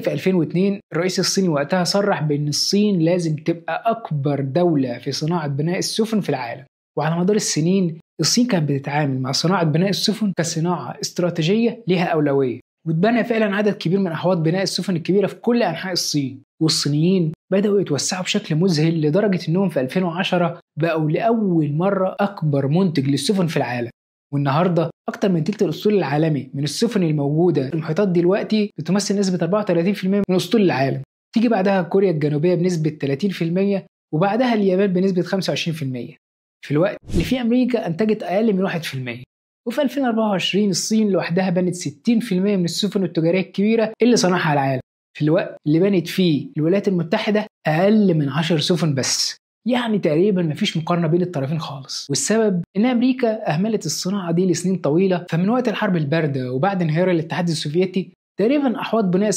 في 2002 الرئيس الصيني وقتها صرح بأن الصين لازم تبقى أكبر دولة في صناعة بناء السفن في العالم. وعلى مدار السنين الصين كانت بتتعامل مع صناعة بناء السفن كصناعة استراتيجية لها أولوية، واتبنى فعلا عدد كبير من أحواض بناء السفن الكبيرة في كل أنحاء الصين. والصينيين بدأوا يتوسعوا بشكل مذهل لدرجة أنهم في 2010 بقوا لأول مرة أكبر منتج للسفن في العالم. والنهاردة أكتر من تلت الأسطول العالمي من السفن الموجودة في المحيطات دلوقتي بتمثل نسبة 34% من أسطول العالم. تيجي بعدها كوريا الجنوبية بنسبة 30%، وبعدها اليابان بنسبة 25%، في الوقت اللي فيه أمريكا أنتجت أقل من 1%. وفي 2024 الصين لوحدها بنت 60% من السفن التجارية الكبيرة اللي صنعها العالم، في الوقت اللي بنت فيه الولايات المتحدة أقل من 10 سفن بس. يعني تقريبا مفيش مقارنة بين الطرفين خالص. والسبب إن أمريكا أهملت الصناعة دي لسنين طويلة. فمن وقت الحرب الباردة وبعد انهيار الاتحاد السوفيتي تقريبا أحواض بناء